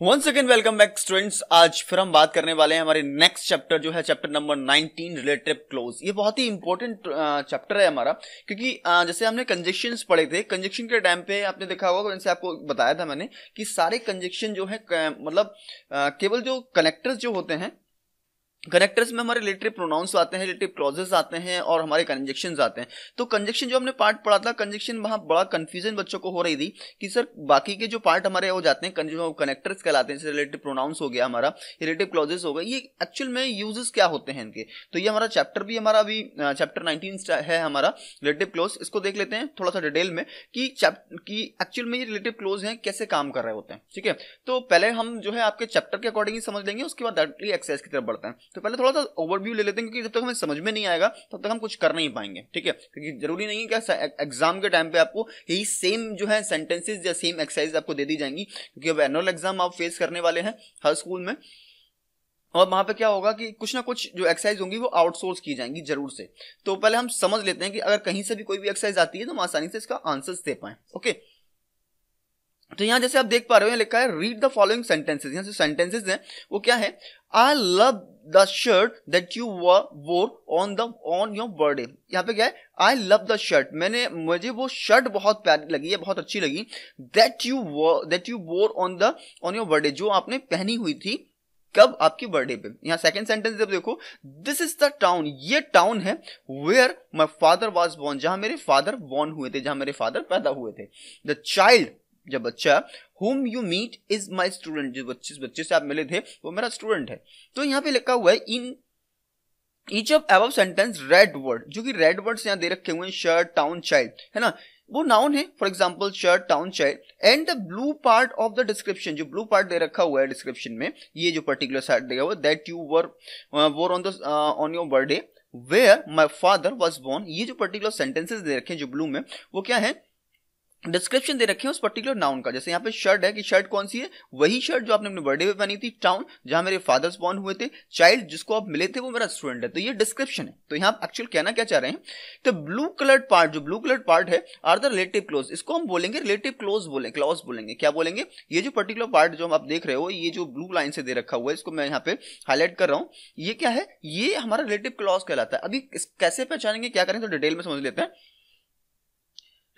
Once again welcome back students. आज फिर हम बात करने वाले हैं हमारे नेक्स्ट चैप्टर जो है चैप्टर नंबर 19 रिलेटिव क्लोज। ये बहुत ही इंपॉर्टेंट चैप्टर है हमारा, क्योंकि जैसे हमने कंजक्शंस पढ़े थे, कंजक्शन के टाइम पे आपने देखा होगा, जैसे आपको बताया था मैंने कि सारे कंजक्शन जो है मतलब केवल जो कनेक्टर्स जो होते हैं, कनेक्टर्स में हमारे रिलेटिव प्रोनाउंस आते हैं, रिलेटिव क्लॉजेस आते हैं और हमारे कंजक्शंस आते हैं। तो कंजक्शन जो हमने पार्ट पढ़ा था, कंजक्शन वहां बड़ा कंफ्यूजन बच्चों को हो रही थी कि सर बाकी के जो पार्ट हमारे हो जाते हैं जो कनेक्टर्स कहलाते हैं, जैसे रिलेटिव प्रोनाउंस हो गया, हमारा रिलेटिव क्लॉजेस हो गए, ये एक्चुअल में यूजेस क्या होते हैं इनके। तो ये हमारा चैप्टर भी हमारा अभी चैप्टर 19 है हमारा रिलेटिव क्लॉज। इसको देख लेते हैं थोड़ा सा डिटेल में कि एक्चुअल में ये रिलेटिव क्लॉज हैं कैसे काम कर रहे होते हैं। ठीक है, तो पहले हम जो है आपके चैप्टर के अकॉर्डिंग ही समझ लेंगे, उसके बाद डायरेक्टली एक्सरसाइज की तरफ बढ़ते हैं। तो पहले थोड़ा सा ओवरव्यू ले लेते हैं, क्योंकि जब तक हमें समझ में नहीं आएगा तब तक हम कुछ कर नहीं पाएंगे। ठीक है, क्योंकि जरूरी नहीं है कि एग्जाम के टाइम पे आपको यही सेम जो है सेंटेंसेस या सेम एक्सरसाइज आपको दे दी जाएंगी, क्योंकि अब एनुअल एग्जाम आप फेस करने वाले हैं हर स्कूल में, और वहां पे क्या होगा कि कुछ ना कुछ जो एक्सरसाइज होंगी वो आउटसोर्स की जाएंगी जरूर से। तो पहले हम समझ लेते हैं कि अगर कहीं से भी कोई भी एक्सरसाइज आती है तो हम आसानी से इसका आंसर्स दे पाए। ओके, तो यहां जैसे आप देख पा रहे हो, लिखा है रीड द फॉलोइंग सेंटेंसेस। यहां से सेंटेंसेस हैं वो क्या है, I love the shirt that you wore on your birthday. यहाँ पे क्या है, आई लव द शर्ट, मुझे वो शर्ट बहुत प्यारी लगी है, बहुत अच्छी लगी, that you wore on your birthday, जो आपने पहनी हुई थी कब, आपकी बर्थडे पे। यहाँ सेकंड सेंटेंस जब देखो, दिस इज द टाउन, ये टाउन है, where my father was born, जहां मेरे फादर बॉर्न हुए थे, जहां मेरे फादर पैदा हुए थे। द चाइल्ड, जब बच्चा, whom you meet is my student, जिस बच्चे से आप मिले थे वो मेरा स्टूडेंट है। तो यहाँ पे लिखा हुआ है in each of above sentence red word, जो कि रेड वर्ड्स यहाँ दे रखे हुए हैं, शर्ट, टाउन, चाइल्ड, है ना, वो नाउन है। For example shirt, town, child. And the blue part of the description, जो ब्लू पार्ट दे रखा हुआ है डिस्क्रिप्शन में, ये जो पर्टिकुलर साइड दिया हुआ है, that you wore on your birthday where my father was born, ये जो पर्टिकुलर सेंटेंसेस दे रखे हैं जो ब्लू में, वो क्या है, डिस्क्रिप्शन दे रखे हैं उस पर्टिकुलर नाउन का। जैसे यहाँ पे शर्ट है कि शर्ट कौन सी है, वही शर्ट जो आपने अपने बर्थडे पे पहनी थी, टाउन जहां मेरे फादर्स बॉर्न हुए थे, चाइल्ड जिसको आप मिले थे वो मेरा स्टूडेंट है। तो ये डिस्क्रिप्शन है। तो यहाँ एक्चुअल कहना क्या चाह रहे हैं, तो ब्लू कलर्ड पार्ट, जो ब्लू कलर्ड पार्ट है, आर द रिलेटिव क्लोज, इसको हम बोलेंगे रिलेटिव क्लोज बोलेंगे। क्या बोलेंगे, ये जो पर्टिकुलर पार्ट जो आप देख रहे हो, ये जो ब्लू लाइन से दे रखा हुआ है, इसको मैं यहाँ पे हाईलाइट कर रहा हूँ, ये क्या है, ये हमारा रिलेटिव क्लॉज कहलाता है। अभी कैसे पहचानेंगे, क्या करें, तो डिटेल में समझ लेते हैं।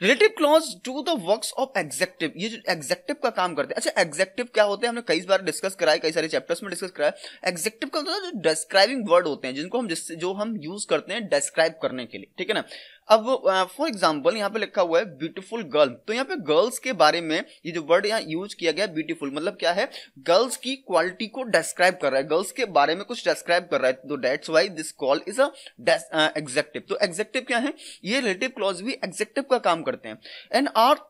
Relative clause do the works of executive, ये जो एग्जेक्टिव का काम करते हैं। अच्छा, एग्जेक्टिव क्या होते हैं, हमने कई बार डिस्कस करा है, कई सारे चैप्टर्स में डिस्कस करा है। एग्जेक्टिव का मतलब जो डिस्क्राइबिंग वर्ड होते हैं, जिनको जो हम यूज करते हैं डिस्क्राइब करने के लिए। ठीक है ना। अब फॉर एग्जाम्पल यहाँ पे लिखा हुआ है ब्यूटीफुल गर्ल, तो यहाँ पे गर्ल्स के बारे में ये जो वर्ड यहाँ यूज किया गया ब्यूटीफुल, मतलब क्या है, गर्ल्स की क्वालिटी को डिस्क्राइब कर रहा है, गर्ल्स के बारे में कुछ डिस्क्राइब कर रहा है। तो that's why this call is a executive. तो एग्जेक्टिव क्या है, ये रिलेटिव क्लॉज भी एग्जेक्टिव का काम करते हैं। And are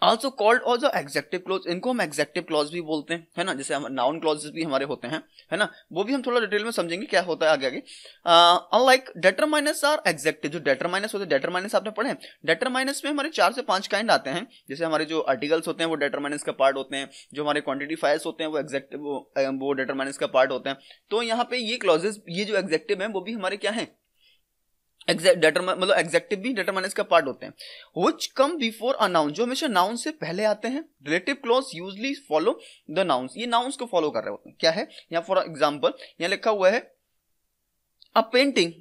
also called also adjective clause, इनको हम एग्जेक्टिव क्लॉज भी बोलते हैं, है ना। जैसे नाउन क्लॉजेस भी हमारे होते हैं, है ना, वो भी हम थोड़ा डिटेल में समझेंगे क्या होता है आगे आगे। अनलाइक डेटरमाइनस आर एग्जेक्टिव, जो डेटरमाइनस होते हैं, डेटरमाइनस आपने पढ़े हैं, डेटरमाइनस में हमारे 4 से 5 काइंड आते हैं। जैसे हमारे जो आर्टिकल्स होते हैं वो डेटरमाइनस का पार्ट होते हैं, जो हमारे क्वांटिटीफायर्स होते हैं वो एग्जेक्टिव वो डेटरमाइनस का पार्ट होते हैं। तो यहाँ पे ये क्लॉजेस, ये जो एग्जेक्टिव है वो भी हमारे क्या है, मतलब एग्जेक्टिव भी डेटरमाइनस का पार्ट होते हैं। Which come before a noun, जो हमेशा नाउन से पहले आते हैं। Relative clause usually follow the nouns, ये नाउन्स को फॉलो कर रहे होते हैं। क्या है यहाँ, फॉर एग्जाम्पल यहाँ लिखा हुआ है अ पेंटिंग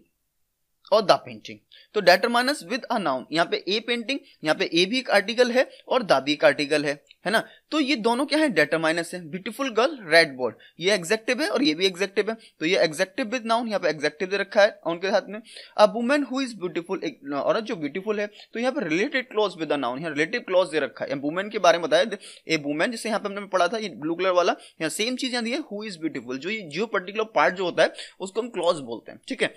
और द पेंटिंग, तो डेटरमाइनस विद अ नाउन, यहाँ पे ए पेंटिंग, यहाँ पे ए भी एक आर्टिकल है और द भी एक आर्टिकल है ना। तो ये दोनों क्या है, डेटरमाइनस है। ब्यूटीफुल गर्ल, रेड बोर्ड, ये एग्जेक्टिव है और ये भी एग्जेक्टिव है। तो ये एग्जेक्टिव विद नाउन, यहाँ पे एग्जेक्टिव दे रखा है उनके साथ में। अ वुमेन हु इज ब्यूटीफुल, एक औरत जो ब्यूटीफुल है, तो यहाँ पे related clause with a noun, यहाँ रिलेटिव क्लॉज दे रखा है। वुमेन के बारे में बताया, ए वुमेन, जैसे यहाँ पे हमने पढ़ा था ये ब्लू कलर वाला, यहाँ सेम चीज यहाँ दी है, हु इज ब्यूटीफुल, जो पर्टिकुलर पार्ट जो होता है उसको हम क्लॉज बोलते हैं। ठीक है,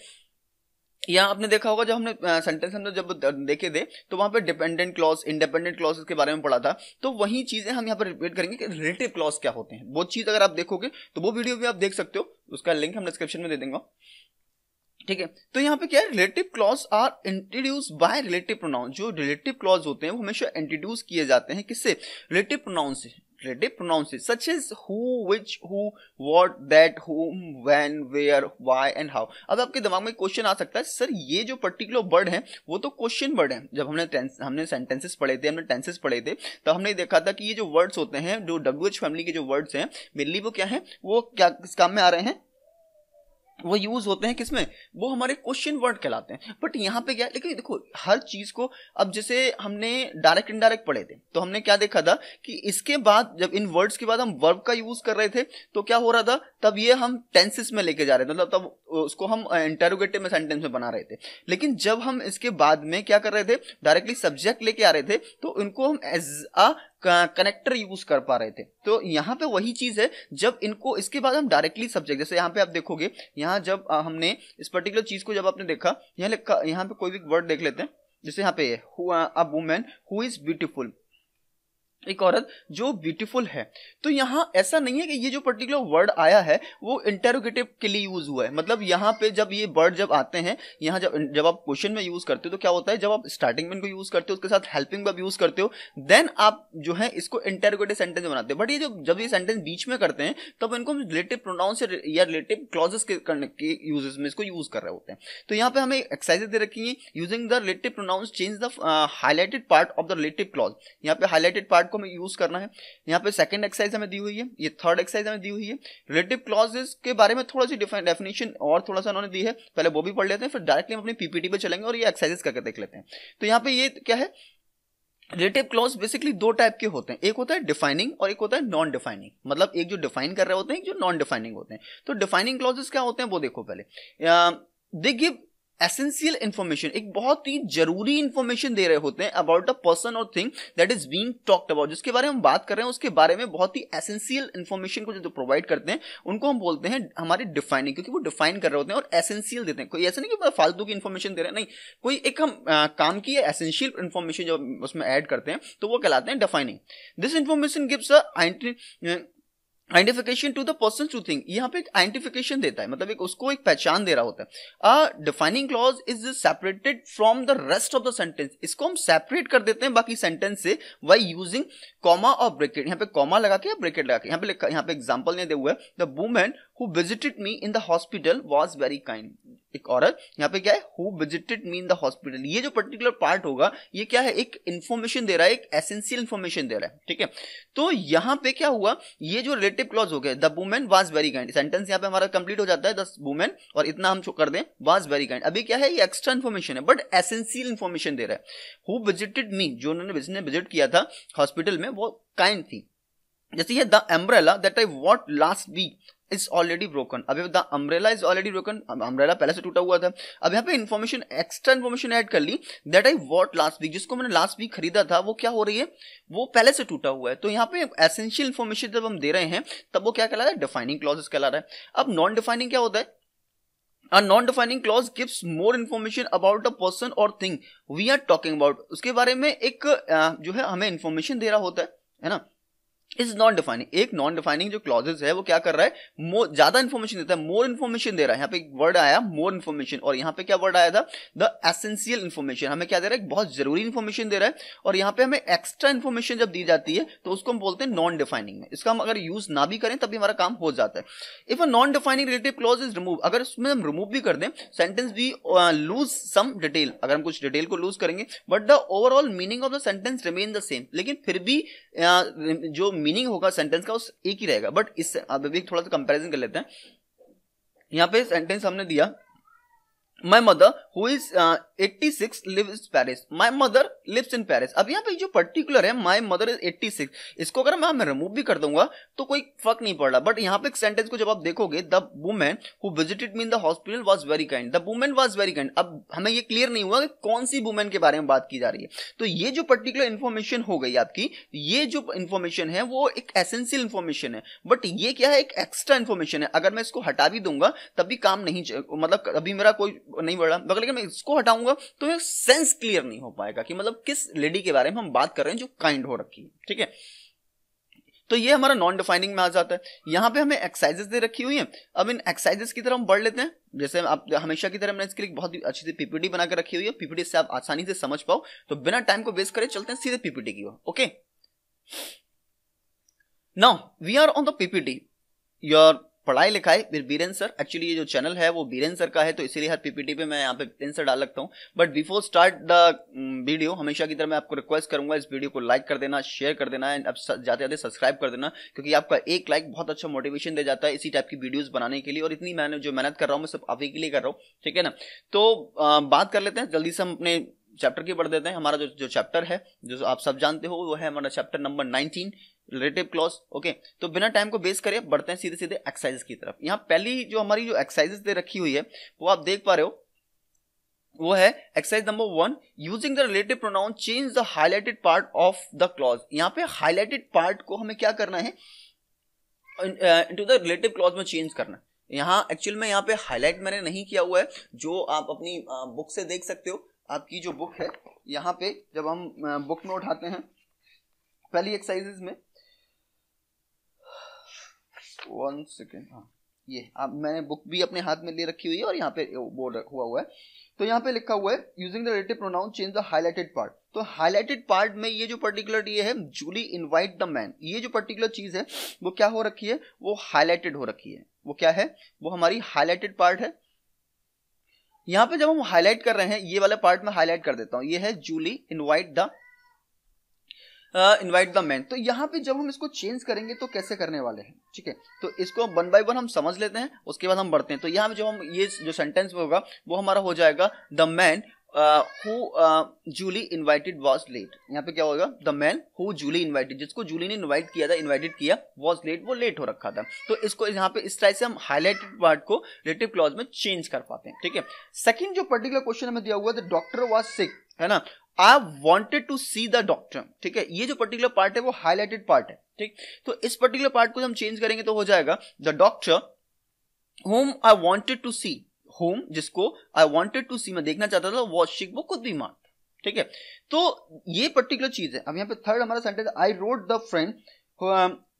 यहाँ आपने देखा होगा जब हमने सेंटेंस हमने जब देखे थे तो वहां पे डिपेंडेंट क्लॉज, इंडिपेंडेंट क्लॉज के बारे में पढ़ा था। तो वही चीजें हम यहाँ पर रिपीट करेंगे कि रिलेटिव क्लॉज क्या होते हैं। वो चीज अगर आप देखोगे तो वो वीडियो भी आप देख सकते हो, उसका लिंक हम डिस्क्रिप्शन में दे देंगे। ठीक है, तो यहाँ पे क्या है, relative clause are introduce by relative pronoun, जो रिलेटिव क्लॉज होते हैं वो हमेशा इंट्रोड्यूस किए जाते हैं किससे, रिलेटिव प्रोनाउन से। relative pronouns such as who, which, who, what, that, whom, when, where, why and how। अब आपके दिमाग में क्वेश्चन आ सकता है सर ये जो पर्टिकुलर वर्ड है वो तो क्वेश्चन वर्ड है। जब हमने सेंटेंसेस पढ़े थे, हमने टेंसेस पढ़े थे, तो हमने देखा था कि ये जो वर्ड्स होते हैं, जो WH फैमिली के जो वर्ड्स हैं, मेनली वो क्या है, वो क्या किस काम में आ रहे हैं, वो यूज होते हैं किसमें, वो हमारे क्वेश्चन वर्ड कहलाते हैं। बट यहाँ पे क्या है, लेकिन देखो हर चीज को, अब जैसे हमने डायरेक्ट इनडायरेक्ट पढ़े थे तो हमने क्या देखा था कि इसके बाद जब इन वर्ड्स के बाद हम वर्ब का यूज कर रहे थे तो क्या हो रहा था, तब ये हम टेंसेस में लेके जा रहे थे, मतलब तब उसको हम इंटरोगेटिव में सेंटेंस में बना रहे थे। लेकिन जब हम इसके बाद में क्या कर रहे थे, डायरेक्टली सब्जेक्ट लेके आ रहे थे, तो इनको हम एज अ कनेक्टर यूज कर पा रहे थे। तो यहाँ पे वही चीज है, जब इनको इसके बाद हम डायरेक्टली सब्जेक्ट, जैसे यहाँ पे आप देखोगे, यहाँ जब हमने इस पर्टिकुलर चीज को जब आपने देखा, यहाँ लिखा, यहाँ पे कोई भी वर्ड देख लेते हैं, जैसे यहाँ पे अ वुमेन हु इज ब्यूटीफुल, एक औरत जो ब्यूटीफुल है। तो यहां ऐसा नहीं है कि ये जो पर्टिकुलर वर्ड आया है वो इंटेरोगेटिव के लिए यूज हुआ है। मतलब यहाँ पे जब ये वर्ड जब आते हैं, यहाँ जब आप क्वेश्चन में यूज करते हो तो क्या होता है, जब आप स्टार्टिंग में इनको यूज करते हो, उसके साथ हेल्पिंग वर्ब यूज करते हो, देन आप जो है इसको इंटेरोगेटिव सेंटेंस बनाते हैं। बट ये जब ये सेंटेंस बीच में करते हैं तब इनको रिलेटिव प्रोनाउंस या रिलेटिव क्लॉजेस के यूजेस में इसको यूज कर रहे होते हैं। तो यहाँ पे हमें एक्सरसाइजेस दे रखी है, using the relative pronouns change the highlighted part of the relative clause. यहाँ पे हाईलाइटेड पार्ट को हमें यूज करना है। यहाँ पे सेकंड एक्सरसाइज हमें दी हुई है, ये थर्ड एक्सरसाइज हमें दी हुई है। रिलेटिव क्लॉजेस के बारे में थोड़ा सी डेफिनेशन और थोड़ा सा उन्होंने दी है, पहले वो भी पढ़ लेते हैं, फिर डायरेक्टली हम अपनी पीपीटी पे चलेंगे और ये एक्सरसाइजेस करके देख लेते हैं। तो यहाँ पे ये क्या है, रिलेटिव क्लॉज बेसिकली दो टाइप के होते हैं, एक होता है डिफाइनिंग और एक होता है नॉन डिफाइनिंग। मतलब एक जो डिफाइन कर रहे होते हैं, एक जो नॉन डिफाइनिंग होते हैं। तो डिफाइनिंग क्लॉजेस क्या होते हैं वो देखो पहले, दे गिव एसेंशियल इंफॉर्मेशन, एक बहुत ही जरूरी इंफॉर्मेशन दे रहे होते हैं अबाउट अ पर्सन और thing that is being talked about, जिसके बारे में हम बात कर रहे हैं उसके बारे में बहुत ही एसेंशियल इंफॉर्मेशन को जो प्रोवाइड करते हैं उनको हम बोलते हैं हमारे डिफाइनिंग, क्योंकि वो डिफाइन कर रहे होते हैं और एसेंशियल देते हैं। कोई ऐसा नहीं कि फालतू की इंफॉर्मेशन दे रहे हैं, नहीं, कोई एक हम काम की एसेंशियल इंफॉर्मेशन जो उसमें ऐड करते हैं तो वो कहलाते हैं defining. This information gives a identification to the person to thing, यहाँ पे एक आइडेंटिफिकेशन देता है, मतलब एक उसको एक पहचान दे रहा होता है। A defining clause is separated from the rest of the sentence, इसको हम सेपरेट कर देते हैं बाकी सेंटेंस से बाय यूजिंग कॉमा और ब्रैकेट। यहाँ पे कॉमा लगा के ब्रैकेट लगा के, यहाँ पे एग्जांपल नहीं दिया हुआ है, the women who visited me in the hospital was very kind. एक औरत, यहाँ पे क्या है, who visited me in the hospital, ये जो पर्टिकुलर पार्ट होगा ये क्या है, एक इंफॉर्मेशन दे रहा है, एक एसेंशियल इंफॉर्मेशन दे रहा है, ठीक है। तो यहाँ पे क्या हुआ, ये जो रिलेटिव क्लॉज हो गया, the women was very kind, sentence यहाँ पे हमारा कंप्लीट हो जाता है, द वुमेन और इतना हम कर दें वाज वेरी काइंड। अभी क्या है, ये एक्स्ट्रा इंफॉर्मेशन है बट एसेंशियल इंफॉर्मेशन दे रहा है। हु विजिटेड मी, जो उन्होंने विजिट किया था हॉस्पिटल में, वो काइंड थी। जैसे ये the umbrella that I bought last week is already broken, अभी the umbrella is already broken, umbrella पहले से टूटा हुआ था। अब यहाँ पे इन्फॉर्मेशन, एक्स्ट्रा इन्फॉर्मेशन ऐड कर ली, that I bought last week, जिसको मैंने लास्ट वीक खरीदा था वो क्या हो रही है, वो पहले से टूटा हुआ है। तो यहाँ पे एसेंशियल इन्फॉर्मेशन जब हम दे रहे हैं तब वो क्या कहला रहा है, डिफाइनिंग क्लॉजेस कहला रहा है। अब नॉन डिफाइनिंग क्या होता है, A non-defining clause gives more information about the person or thing we are talking about, उसके बारे में एक जो है हमें इंफॉर्मेशन दे रहा होता है ना। इज नॉन डिफाइनिंग, एक नॉन डिफाइनिंग जो क्लॉजेस है वो क्या कर रहा है, ज्यादा इंफॉर्मेशन देता है, मोर इंफॉर्मेशन दे रहा है। यहाँ पे एक वर्ड आया मोर इंफॉर्मेशन, और यहाँ पे क्या वर्ड आया था, द एसेंशियल इंफॉर्मेशन, हमें क्या दे रहा है, बहुत जरूरी इंफॉर्मेशन दे रहा है। और यहाँ पे हमें एक्स्ट्रा इंफॉर्मेशन जब दी जाती है तो उसको हम बोलते हैं नॉन डिफाइनिंग में। इसका हम अगर यूज ना भी करें तभी हमारा काम हो जाता है। If a non defining relative clause is remove, अगर उसमें हम रिमूव भी कर दें, सेंटेंस भी लूज सम डिटेल, अगर हम कुछ डिटेल को लूज करेंगे but the overall meaning of the sentence remain the same, लेकिन फिर भी जो मीनिंग होगा सेंटेंस का उस एक ही रहेगा। बट इससे अब भी थोड़ा सा कंपैरिजन कर लेते हैं। यहां पे सेंटेंस हमने दिया, My mother who is 86 lives in Paris. My mother lives in Paris. अब यहाँ पे जो पर्टिकुलर है my mother is 86, इसको अगर मैं रिमूव भी कर दूंगा तो कोई फर्क नहीं पड़ रहा। बट यहाँ पे एक सेंटेंस को जब आप देखोगे, the woman who visited me in the hospital was very kind. The woman was very kind. अब हमें ये क्लियर नहीं हुआ कि कौन सी वुमेन के बारे में बात की जा रही है। तो ये जो पर्टिकुलर इंफॉर्मेशन हो गई आपकी, ये जो इंफॉर्मेशन है वो एक एसेंशियल इंफॉर्मेशन है, बट ये क्या है, एक एक्स्ट्रा इंफॉर्मेशन है। अगर मैं इसको हटा भी दूंगा तब भी काम नहीं, मतलब अभी मेरा कोई नहीं बढ़ा, मगर लेकिन मैं इसको हटाऊंगा तो ये सेंस क्लियर नहीं हो पाएगा कि मतलब किस लेडी के बारे में हम बात कर रहे हैं जो काइंड हो रखी है, ठीक है। तो ये हमारा नॉन डिफाइनिंग में आ जाता है। यहां पे हमें एक्सरसाइजेस दे रखी हुई हैं। अब इन एक्सरसाइजेस की तरफ हम बढ़ लेते हैं। जैसे आप हमेशा की तरह मैंने इसके लिए बहुत ही अच्छी सी पीपीटी बना के रखी हुई है, पीपीटी से आप आसानी से समझ पाओ। तो बिना टाइम को वेस्ट करे चलते हैं सीधे पीपीटी की ओर। Okay, now we are on the PPT your पढ़ाई लिखाई विद बीरेन सर। एक्चुअली ये जो चैनल है वो बीरेन सर का है, तो इसीलिए हर पीपीटी पे मैं यहाँ पे बीरेन सर डाल लगता हूँ। But before start the video हमेशा की तरह मैं आपको रिक्वेस्ट करूंगा इस वीडियो को लाइक कर देना, शेयर कर देना एंड अब जाते जाते सब्सक्राइब कर देना, क्योंकि आपका एक लाइक बहुत अच्छा मोटिवेशन दे जाता है इसी टाइप की वीडियोज बनाने के लिए। और इतनी मैंने जो मेहनत कर रहा हूँ मैं सब आप ही के लिए कर रहा हूँ, ठीक है ना। तो बात कर लेते हैं जल्दी से, हम अपने चैप्टर की पढ़ देते हैं। हमारा जो चैप्टर है जो आप सब जानते हो वो है हमारा chapter number 19 relative clause. Okay, तो बिना टाइम को बेस करे बढ़ते हैं सीधे सीधे एक्सरसाइज की तरफ। यहाँ पहली जो हमारी जो एक्सरसाइजेस दे रखी हुई है वो आप देख पा रहे हो, वो है exercise number 1, using the relative pronoun change the highlighted part of the clause. यहाँ पे हाईलाइटेड पार्ट को हमें क्या करना है, इनटू द रिलेटिव क्लॉज में चेंज करना है। यहाँ एक्चुअल में यहाँ पे हाईलाइट मैंने नहीं किया हुआ है, जो आप अपनी बुक से देख सकते हो। आपकी जो बुक है यहाँ पे जब हम बुक में उठाते हैं पहली एक्सरसाइजेस में, 1 सेकेंड, हाँ ये आप, मैंने बुक भी अपने हाथ में ले रखी हुई है और यहाँ पे बोर्ड हुआ है। तो यहाँ पे लिखा हुआ है using the relative pronoun change the highlighted part. तो हाईलाइटेड पार्ट में ये जो पर्टिकुलर ये है जूली इनवाइट द मैन, ये जो पर्टिकुलर चीज है वो क्या हो रखी है, वो हाईलाइटेड हो रखी है। वो क्या है, वो हमारी हाईलाइटेड पार्ट है। यहाँ पे जब हम हाईलाइट कर रहे हैं, ये वाले पार्ट में हाईलाइट कर देता हूं, ये है जूली इनवाइट द मैन। तो यहाँ पे जब हम इसको चेंज करेंगे तो कैसे करने वाले हैं, ठीक है। तो इसको 1 बाय 1 हम समझ लेते हैं, उसके बाद हम बढ़ते हैं। तो यहाँ पे जो हम ये जो सेंटेंस होगा वो हमारा हो जाएगा the man who Julie invited was late. यहाँ पे क्या होगा, the man who Julie invited, जिसको जूली ने इनवाइट किया था, इनवाइटेड किया, वाज लेट, वो लेट हो रखा था। तो इसको यहाँ पे इस तरह से हम हाईलाइटेड पार्ट को रिलेटिव क्लॉज में चेंज कर पाते हैं, ठीक है। सेकंड जो पर्टिकुलर क्वेश्चन हमें दिया हुआ है, द डॉक्टर वाज सिक, है ना, I wanted to see the doctor, ठीक है। ये जो पर्टिकुलर पार्ट है वो हाईलाइटेड पार्ट है, ठीक। तो इस पर्टिकुलर पार्ट को हम चेंज करेंगे तो हो जाएगा the doctor whom I wanted to see, whom जिसको I wanted to see मैं देखना चाहता था, was sick, वो खुद बीमार, ठीक है। तो ये पर्टिकुलर चीज है। अब यहाँ पे थर्ड हमारा sentence, I wrote the friend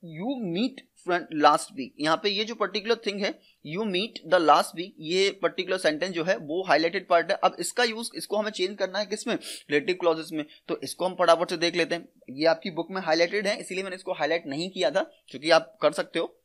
you meet friend last week. यहाँ पे ये जो पर्टिकुलर थिंग है you meet the last week, ये पर्टिकुलर सेंटेंस जो है वो हाईलाइटेड पार्ट है। अब इसका यूज, इसको हमें चेंज करना है किसमें, रिलेटिव क्लॉजेस में। तो इसको हम फटाफट से देख लेते हैं। ये आपकी बुक में हाईलाइटेड है, इसीलिए मैंने इसको हाईलाइट नहीं किया था, क्योंकि आप कर सकते हो,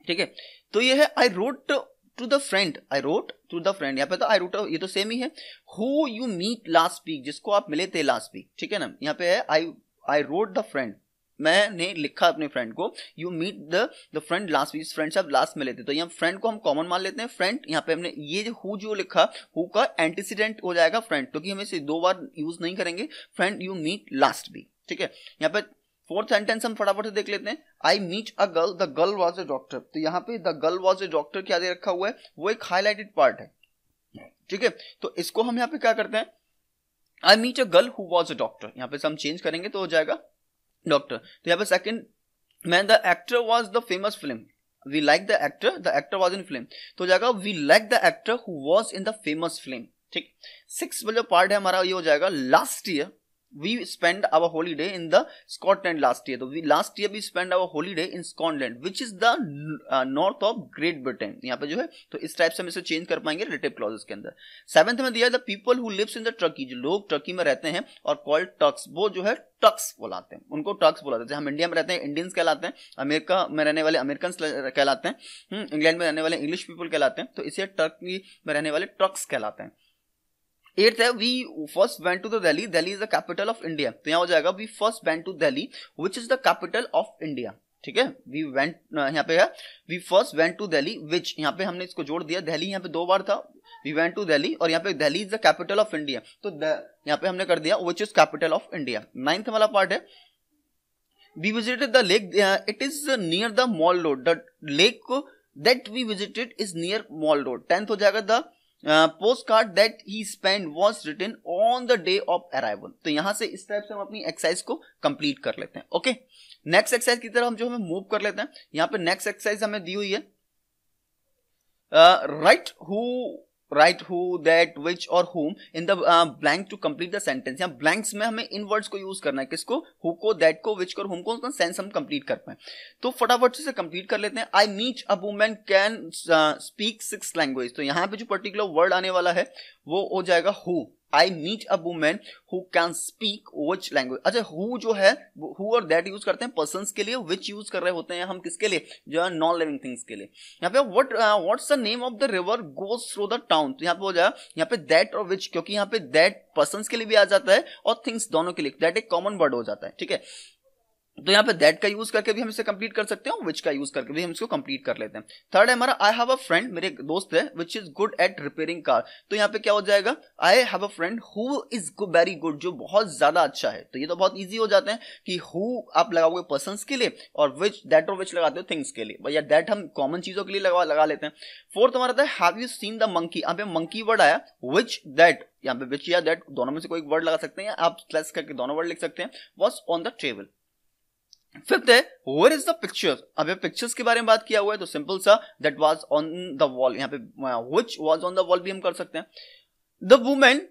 ठीक है। तो ये है I wrote to the friend, I wrote to the friend, यहाँ पे तो आई रोट, ये तो सेम ही है। Who you meet last week, जिसको आप मिले थे लास्ट वीक, ठीक है ना। यहाँ पे है आई रोट द फ्रेंड, मैंने लिखा अपने फ्रेंड को, you meet the friend last week, friend साहब लास्ट मिले थे। तो यहाँ फ्रेंड को हम कॉमन मान लेते हैं, फ्रेंड। यहाँ पे हमने ये जो हु जो लिखा, हु का एंटीसीडेंट हो जाएगा फ्रेंड, क्योंकि हम इसे 2 बार यूज नहीं करेंगे। Friend you meet last week, ठीक है। यहाँ पे फोर्थ सेंटेंस हम फटाफट से देख लेते हैं, I meet a girl, the girl was a doctor. तो यहाँ पे the girl was a doctor क्या दे रखा हुआ है, वो एक हाईलाइटेड पार्ट है, ठीक है। तो इसको हम यहाँ पे क्या करते हैं, I meet a girl who was a doctor, यहाँ पे हम चेंज करेंगे तो हो जाएगा डॉक्टर। तो यहाँ पे second, man the actor was the famous film, we like the actor was in film, तो हो जाएगा we like the actor who was in the famous film, ठीक। 6 जो पार्ट है हमारा ये हो जाएगा last year we spend our holiday in the Scotland last year. तो last year we spend our holiday in Scotland, which is the north of Great Britain. यहाँ पे जो है, तो इस टाइप से हम इसे चेंज कर पाएंगे रिलेटिव क्लॉजेस के अंदर। 7th में दिया है the people who lives in the Turkey, जो लोग टर्की में रहते हैं और कॉल्ड टर्क्स, वो जो है टर्क्स बोलाते हैं, उनको टर्क्स बोलाते हैं। हम इंडिया में रहते हैं इंडियंस कहलाते हैं, अमेरिका में रहने वाले अमेरिकन कहलाते हैं, इंग्लैंड में रहने वाले इंग्लिश पीपल कहलाते हैं, तो इसे टर्की में रहने वाले टर्क्स कहलाते हैं। 8th है we first went to the Delhi, Delhi is the capital of India. तो यहाँ हो जाएगा we first went to Delhi which is the capital of India, ठीक है। वी वेंट, यहाँ पे है we first went to Delhi which, यहाँ पे हमने इसको जोड़ दिया, दिल्ली यहाँ पे 2 बार था, वी वेंट टू दिल्ली, और यहाँ पे Delhi is the capital of India, तो यहाँ पे हमने कर दिया which is capital of India. 9th वाला पार्ट है we visited the lake, it is near the mall road, the lake that we visited is near mall road. 10th हो जाएगा द postcard that he spent was written on the day of arrival। तो यहां से इस type से हम अपनी एक्सरसाइज को कंप्लीट कर लेते हैं। ओके, नेक्स्ट एक्सरसाइज की तरफ हम जो हमें मूव कर लेते हैं। यहाँ पे नेक्स्ट एक्सरसाइज हमें दी हुई है, राइट हु दैट विच और whom in the blank to complete the sentence. यहाँ ब्लैंक्स में हमें इन वर्ड्स को यूज करना है, किसको, हु को, दैट को, विच को और whom को, उसका सेंस हम कंप्लीट कर पाए। तो फटाफट से कंप्लीट कर लेते हैं। I meet a woman can speak 6 language. तो यहाँ पे जो पर्टिकुलर वर्ड आने वाला है वो हो जाएगा who, I meet a women who can speak which language. अच्छा, हु जो है, हु और दैट यूज करते हैं पर्सन्स के लिए, विच यूज कर रहे होते हैं हम किसके लिए, जो है नॉन लिविंग थिंग्स के लिए। यहाँ पे what's the name of the river goes through the town, तो यहाँ पे हो जाएगा यहाँ पे दैट और विच, क्योंकि यहाँ पे दैट पर्सन्स के लिए भी आ जाता है और थिंग्स दोनों के लिए, दैट एक कॉमन वर्ड हो जाता है, ठीक है। तो यहाँ पे दैट का यूज करके भी हम इसे कंप्लीट कर सकते हैं, विच का यूज करके भी हम इसको कंप्लीट कर लेते हैं। थर्ड है हमारा आई हैव अ फ्रेंड, मेरे एक दोस्त है, which is good at repairing car, तो यहाँ पे क्या हो जाएगा, I have a friend who is very good, जो बहुत ज्यादा अच्छा है। तो ये तो बहुत ईजी हो जाते हैं कि हु आप लगाओगे पर्सन्स के लिए और विच, दैट और विच लगाते हो थिंग्स के लिए, भैया दैट हम कॉमन चीजों के लिए लगा लेते हैं। फोर्थ हमारा था have you seen the monkey, यहाँ पे मंकी वर्ड आया, विच दैट, यहाँ पे विच या दैट दोनों में से कोई वर्ड लगा सकते हैं, आप स्लैश करके दोनों वर्ड लिख सकते हैं, was on the table. Fifth है वेयर इज द पिक्चर, अब पिक्चर्स के बारे में बात किया हुआ है तो सिंपल सा that was on the wall, यहाँ पे which was on the wall भी हम कर सकते हैं। द वुमेन,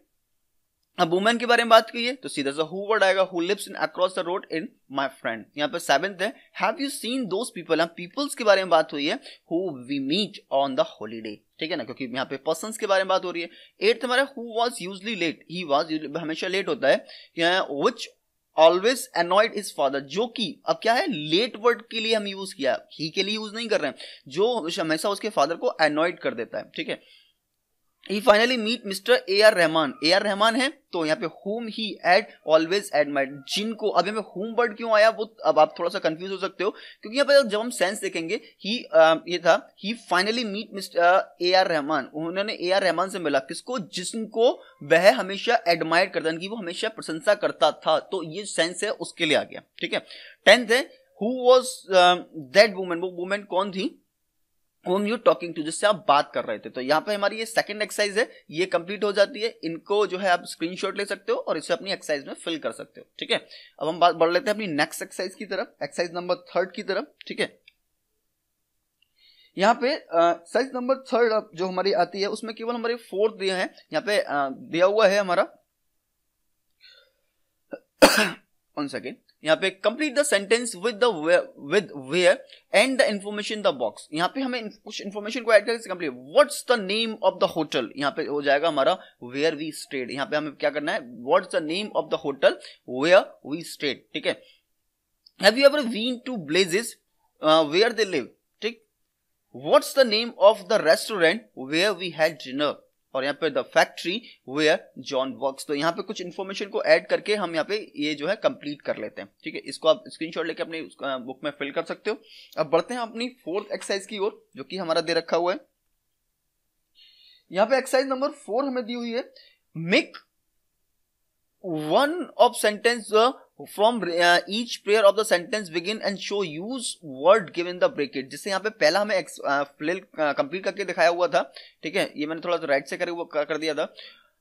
अब वुमेन के बारे में बात की है तो सीधा सा हु वर्ड आएगा, who lives in across the road in my friend. यहाँ पे सेवेंथ है have you seen those people, peoples के बारे में बात हुई है, who we meet on the holiday, ठीक है ना, क्योंकि यहाँ पे पर्सन्स के बारे में बात हो रही है। एट्थ हमारा who was usually late, he was हमेशा लेट होता है, which always annoyed his father, जो कि अब क्या है लेट वर्ड के लिए हम यूज किया, ही के लिए यूज नहीं कर रहे हैं, जो हमेशा उसके फादर को अनॉयड कर देता है, ठीक है। He finally meet Mr. A.R. Rahman, A.R. Rahman है तो यहाँ पे whom he had always admired, जिनको, अब यहाँ पे whom वर्ड क्यों आया वो अब आप थोड़ा सा कंफ्यूज हो सकते हो, क्योंकि यहाँ पे जब हम सेंस देखेंगे ये था he finally meet Mr. A.R. Rahman, उन्होंने A.R. रहमान से मिला, किसको, जिनको वह हमेशा एडमायर करता, कि वो हमेशा प्रशंसा करता था, तो ये सेंस है उसके लिए आ गया, ठीक है। 10th है who was that woman, वो वुमेन कौन थी, whom you talking to, जिससे आप बात कर रहे थे। तो यहाँ पे हमारी ये सेकंड एक्सरसाइज है, ये कंप्लीट हो जाती है, इनको जो है आप स्क्रीनशॉट ले सकते हो और इसे अपनी एक्सरसाइज में फिल कर सकते हो, ठीक है। अब हम बात बढ़ लेते हैं अपनी नेक्स्ट एक्सरसाइज की तरफ, एक्सरसाइज नंबर 3 की तरफ, ठीक है। यहाँ पे एक्सरसाइज नंबर 3 जो हमारी आती है उसमें केवल हमारे 4 दिए हैं, यहाँ पे दिया हुआ है हमारा 1 सेकेंड, यहाँ पे complete the sentence with where and the information the box, यहाँ पे हमें कुछ इंफॉर्मेशन को ऐड करके complete. What's the name of the hotel, यहाँ पे हो जाएगा हमारा वेयर वी स्टेड, यहाँ पे हमें क्या करना है, what's the name of the hotel where we stayed, ठीक है। Have you ever been to places where they live, ठीक। What's the name of the restaurant where we had dinner, और यहाँ पे the factory where John works. तो यहाँ पे कुछ इंफॉर्मेशन को ऐड करके हम यहाँ पे ये जो है कंप्लीट कर लेते हैं, ठीक है। इसको आप स्क्रीनशॉट लेके अपनी बुक में फिल कर सकते हो। अब बढ़ते हैं अपनी 4th एक्सरसाइज की ओर, जो कि हमारा दे रखा हुआ है। यहाँ पे एक्सरसाइज नंबर 4 हमें दी हुई है, make one of sentence from each pair of the sentence begin and show use word given the bracket, जिससे यहाँ पे पहला हमें फिल कंप्लीट करके दिखाया हुआ था, ठीक है। ये मैंने थोड़ा सा राइट से कर दिया था।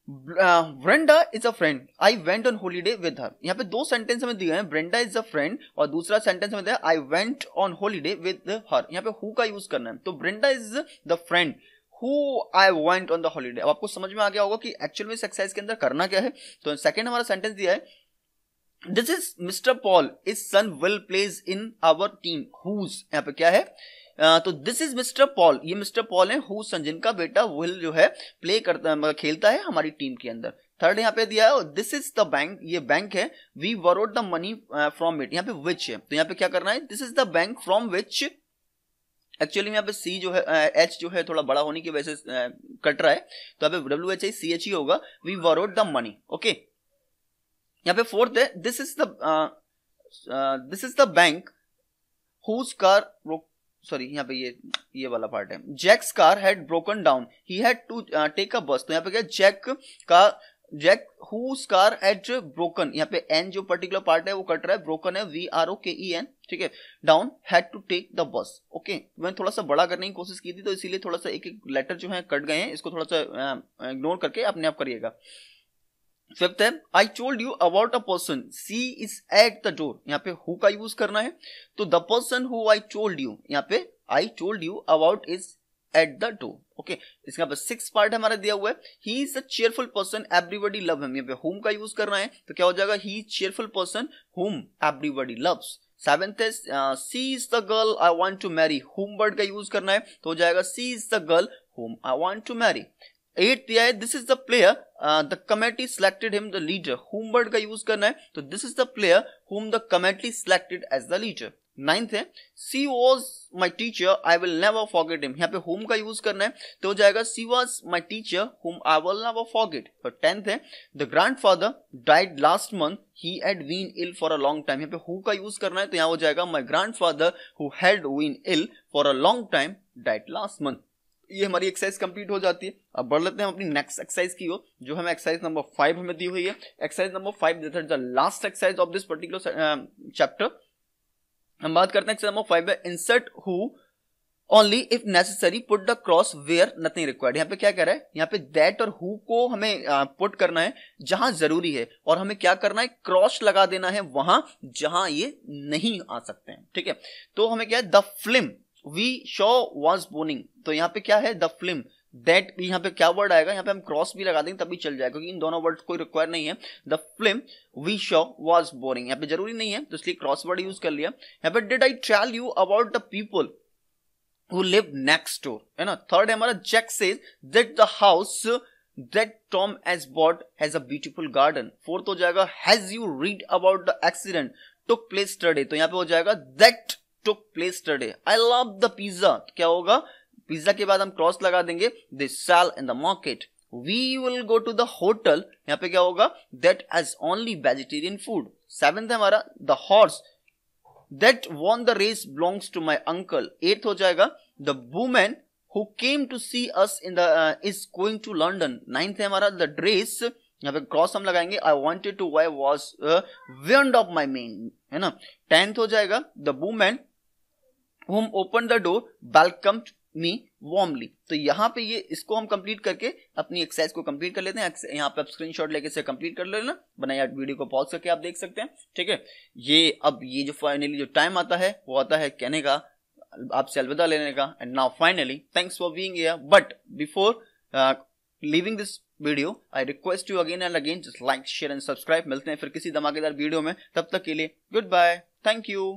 Brenda is a friend, I went on holiday with her, यहाँ पे 2 सेंटेंस हमें दिए हैं, ब्रेंडा इज अ फ्रेंड और दूसरा सेंटेंस हमें दिया I went on holiday with her, यहाँ पे हु का यूज करना है। तो Brenda is the friend who I went on the holiday. अब आपको समझ में आ गया होगा कि एक्चुअल में इस एक्सरसाइज के अंदर करना क्या है। तो सेकंड हमारा सेंटेंस दिया है, this is Mister Paul is son will plays in our team whose, यहाँ पे क्या है, तो दिस इज मिस्टर पॉल, ये मिस्टर पॉल है, हु सन जिनका बेटा विल जो है प्ले करता खेलता है हमारी टीम के अंदर। थर्ड यहाँ पे दिया है दिस इज द बैंक, ये बैंक है, we borrowed the money from it, यहाँ पे विच है, तो यहाँ पे क्या करना है, this is the bank from which, actually यहाँ पे सी जो है एच जो है थोड़ा बड़ा होने की वजह से कट रहा है, तो यहाँ पे WHICH ही होगा, we borrowed the money, okay. यहाँ पे 4th है this is the bank whose car, sorry यहाँ पे ये वाला पार्ट है, Jack's car had broken down he had to take a bus, तो यहाँ पे क्या Jack whose car had broken, यहाँ पे एन जो पर्टिकुलर पार्ट है वो कट रहा है, ब्रोकन है VROKEN, ठीक है, down had to take the bus, okay. मैंने थोड़ा सा बड़ा करने की कोशिश की थी तो इसीलिए थोड़ा सा एक लेटर जो है कट गए हैं, इसको थोड़ा सा इग्नोर करके अपने आप करिएगा। 5th है I told you about a person she is at the door, यहाँ पे हु का यूज करना है, तो the person who I told you, यहाँ पे I told you about is at the door, okay. इसका 6th पार्ट हमारा दिया हुआ है, he is a cheerful person everybody love him, यहाँ पे हुम का यूज करना है, तो क्या हो जाएगा, he is cheerful person whom everybody loves. 7th है she is the girl I want to marry, whom word का यूज करना है, तो हो जाएगा सी इज द गर्ल हुम आई वांट टू मैरी। 8 दिया है, this is the player the committee selected him the leader, whom word का यूज करना है, तो this is the player whom the committee selected as the leader. 9th है, she was my teacher I will never forget him, यहाँ पे हुम का use करना है तो हो जाएगा सी वॉज माई टीचर हुम आई विल नेवर फॉरगेट। और 10th है, the grandfather died last month he had been ill for a long time, यहाँ पे हु का यूज करना है तो यहाँ हो जाएगा my grandfather who had been ill for a long time died last month. ये हमारी एक्सरसाइज कंप्लीट हो जाती है। अब बढ़ लेते हैं अपनी नेक्स्ट एक्सरसाइज की ओर, जो हमें एक्सरसाइज नंबर 5 हमें दी हुई है। Exercise number 5 this is the last exercise of this particular chapter. हम बात करते हैं एक्सरसाइज नंबर 5 है, insert who only if necessary put the cross where nothing required. यहाँ पे क्या कह रहा है, यहाँ पे दैट और हु को हमें पुट करना है जहां जरूरी है, और हमें क्या करना है, क्रॉस लगा देना है वहां जहां ये नहीं आ सकते हैं। ठीक है, तो हमें क्या है, the film we saw was boring, तो यहाँ पे क्या है, द फिल्म दैट, यहाँ पे क्या वर्ड आएगा, यहाँ पे हम क्रॉस भी लगा देंगे तभी चल जाएगा, क्योंकि इन दोनों वर्ड कोई रिक्वायर नहीं है। The film we saw was boring, यहाँ पे जरूरी नहीं है तो इसलिए क्रॉस वर्ड यूज कर लिया। यहाँ पे did I tell you about the people who live next door, है ना। थर्ड है हमारा, Jack says that the house that Tom has bought has a beautiful garden। Fourth हो जाएगा, has you read about the accident took place today, तो यहाँ पे हो जाएगा that took place today। I love the pizza, क्या होगा, pizza के बाद हम क्रॉस लगा देंगे, they sell in the market। we will go to the hotel, यहाँ पे क्या होगा, that has only vegetarian food। Seventh है हमारा, the horse that won the race belongs to my uncle। 8th हो जाएगा, the woman who came to see us in the is going to London। 9th है हमारा, the dress, यहाँ पे cross हम लगाएंगे, I wanted to wear was beyond of my main, है ना। 10th हो जाएगा, the woman whom opened the door welcomed me warmly। तो यहाँ पे ये इसको हम कंप्लीट करके अपनी एक्सरसाइज को कंप्लीट कर लेते हैं। यहाँ पे आप स्क्रीनशॉट लेके इसे कंप्लीट कर लेना, बनाया वीडियो को पॉज करके आप देख सकते हैं। ठीक है, ये अब ये जो फाइनली जो टाइम आता है वो आता है कहने का, आपसे अलविदा लेने का। And now finally thanks for being here, but before leaving this video I request you again and again just like share and subscribe. मिलते हैं फिर किसी धमाकेदार वीडियो में, तब तक के लिए गुड बाय, थैंक यू।